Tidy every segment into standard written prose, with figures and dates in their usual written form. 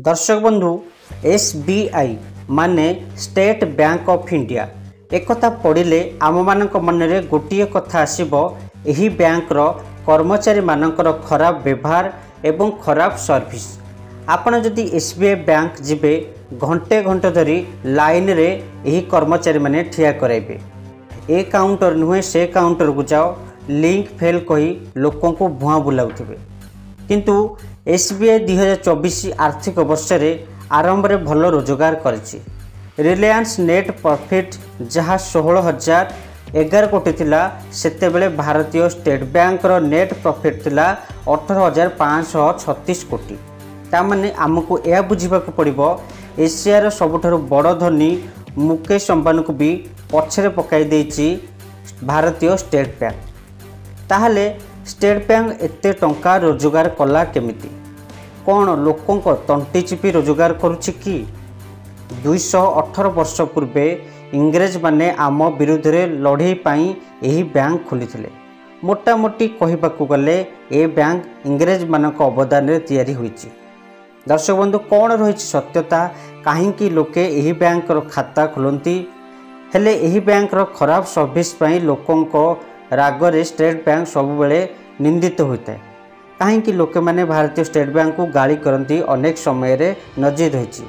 दर्शक बंधु एसबीआई माने स्टेट बैंक ऑफ इंडिया एक पढ़िले आम मान मन में गोटे कथा आसब यही बैंक रो कर्मचारी मानकर खराब व्यवहार एवं खराब सर्विस। आपण जदि एसबीआई बैंक जिबे घंटे घंटे धरी लाइन रे यही कर्मचारी माने ठिया कराइबे। ए काउंटर नुहे से काउंटर को जाओ लिंक फेल कही लोकों को भुआ बुलाउथिबे। किंतु एसबीआई 2024 आर्थिक वर्ष में आरंभ में भल रोजगार करिछि। रिलायंस नेट प्रॉफिट जहाँ 16,011 कोटी थिला सेते बेले भारतीय स्टेट बैंक रो नेट प्रॉफिट थिला 18,536 कोटी। तामाने आमको यह बुझिबाक पड़िबो एशियार सबुठारु बड़ धनी मुकेश अंबानी को भी पछरे पकाई देछि भारतीय स्टेट बैंक। ताहले स्टेट बैंक एते टंका रोजगार कला केमिति? कौन लोकों को तंटी चिपी रोजगार करुछि कि? 218 वर्ष पूर्वे इंग्रेज माने आम विरुद्ध में लड़ई पाई यही बैंक खोली। मोटामोटी कहबाकू गले ए बैंक इंग्रेज मानक अवदान रे तैयारी होईछि। दर्शक बंधु कौन रही सत्यता कहीं लोके यही बैंक रो खाता खोलती हेले यही बैंक रो खराब सर्विस पाई लोकों को रागरे स्टेट बैंक सबुबले निंदित होता है। कहीं लोके माने भारतीय स्टेट बैंक को गाली करती अनेक समय रे नजर रही।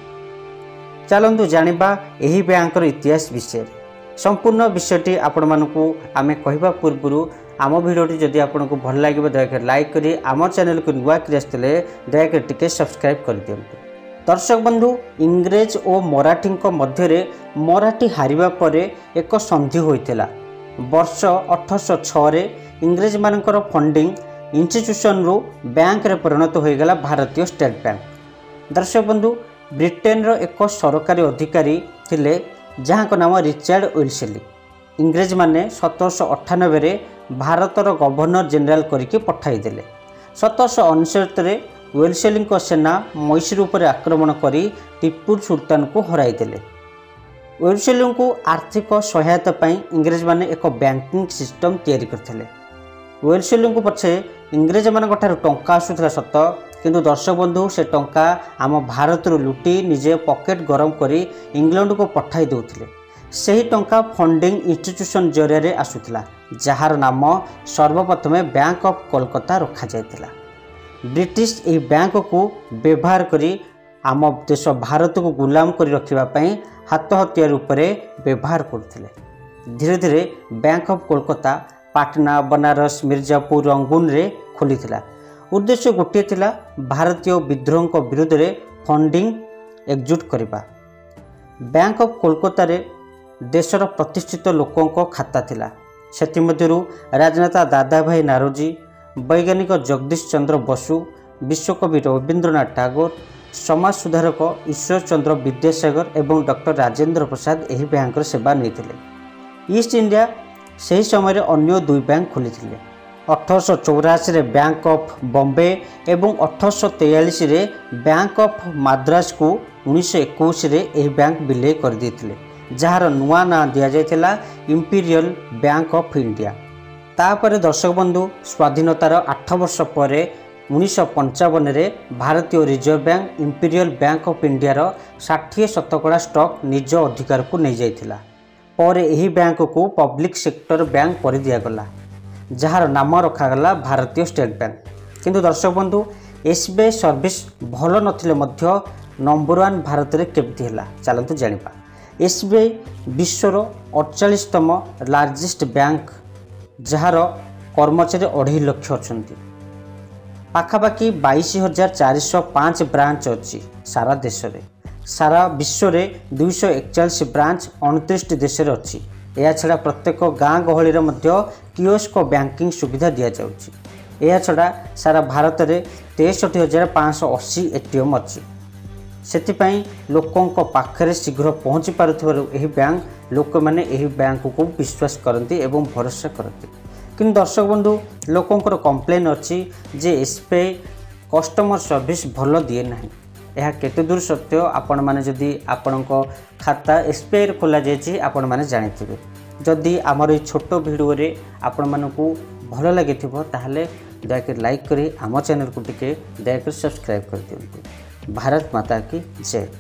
चलतु जानिबा यही बैंक रो इतिहास विषय। संपूर्ण विषयटी आपण मानकू आमे कहबा पूर्व आम भिडियोटी जदि आपको भल लगे दयाकर लाइक करी आम चैनल को नुआ कर आसते दयाकर टिके सब्सक्राइब कर दियंतु। दर्शक बंधु इंग्रेज और मराठी मध्य मराठी हारिबा परे एक संधि होइतिला। वर्ष 1806 रे इंग्रेज मानकर फंडिंग इंस्टीट्यूशन रु बैंक रे परिणत होईगला भारतीय स्टेट बैंक। दर्शक बंधु ब्रिटेन रो एक सरकारी अधिकारी थिले जहाँ को नाम रिचार्ड वेल्सली। इंग्रेज माने 1798 रे भारतर गवर्नर जनरल करके पठाई देले। 1759 रे वेल्सली सेना मैसूर उपर आक्रमण करी टीपू सुल्तान को हराई देले। वेल्सली को आर्थिक सहायता पाई इंग्रेज माने एक बैंकिंग सिस्टम तैयारी करथिले। वेल्सली को पछे इंग्रेज मान टंका आसूला सत किंतु दर्शक बंधु से टंका आम भारत लुटी निजे पॉकेट गरम करी इंग्लैंड को पठाई देउथिले। सही टंका फंडिंग इंस्टीट्यूशन जरिया आसूला जार नाम सर्वप्रथमे बैंक ऑफ कोलकाता रखा जायतिला। ब्रिटिश ए बैंक को व्यवहार करी आम देश भारत को गुलाम करी रखिबा पई हाथ हथियार उपरे व्यवहार करथिले। धीरे धीरे bank of Kolkata Patna, Banaras, Mirzapur, Rangoon रे खोलीथिला। उद्देश्य गोटे थिला भारतीय विद्रोह को विरुद्ध रे फंडिंग एकजुट करिबा। बैंक ऑफ कोलकाता रे देशर प्रतिष्ठित लोकों को खाता थिला। सेतिमध्यरु राजनेता दादा भाई नारोजी, वैज्ञानिक जगदीश चंद्र बसु, विश्वकवि रवींद्रनाथ टैगोर, समाज सुधारक ईश्वर चंद्र विद्यासागर एवं डॉक्टर राजेंद्र प्रसाद यही बैंक सेवा नहीं। ईस्ट इंडिया सही समय अन्य दुई बैंक खोली। 1884 रे बैंक ऑफ बॉम्बे एवं 1843 रे बैंक ऑफ मद्रास को 1921 रे यह बैंक विलय कर देथिले जार नुआ ना दिया जायतिला इंपीरियल बैंक ऑफ इंडिया। तापर दर्शक बंधु स्वाधीनतार 8 वर्ष पर 1955 रे भारतीय reserve bank Imperial Bank of India रो 60% स्टॉक निज अधिकार को नहीं जाइतिला। पर यही बैंक को पब्लिक सेक्टर बैंक पर दिगला जार नाम रखागला भारतीय स्टेट बैंक। किंतु दर्शक बंधु एसबीआई सर्विस भल नथिले मध्य नंबर 1 भारत रे केमती हैला चलतु जानिबा। एसबीआई विश्वर 48तम लार्जेस्ट बैंक जार कर्मचारी 2.5 लाख अछंती। पाखापाखि 22,405 ब्रांच अच्छी सारा देश रे। सारा विश्व में 241 ब्रांच 29 देश में अच्छी। यह छड़ा प्रत्येक गाँ गहली कियोस्क बैंकिंग सुविधा दि जाउछि। यह छड़ा सारा भारत में 63,580 एटीएम अच्छी। सेतिपाई लोकों को पाखरे शीघ्र पहुँची पारुथिबारु एही बैंक लोक माने एही बैंक को विश्वास करती एवं भरोसा करती। किंतु दर्शक बंधु लोकों कंप्लेन अच्छी जे एसबीआई कस्टमर सर्विस भल दिए ना। यह केते दूर सत्य आपण माने जदि आपण खाता एसबीआई रे खोला जायछि आपण माने जानिथिबे। जदि आमर छोट वीडियो रे आपण मानकू भल लागिथिबो ताहले दयाकर लाइक करी आम चैनल को टिके दयाकर सब्सक्राइब कर दियंतु। भारत माता की जय।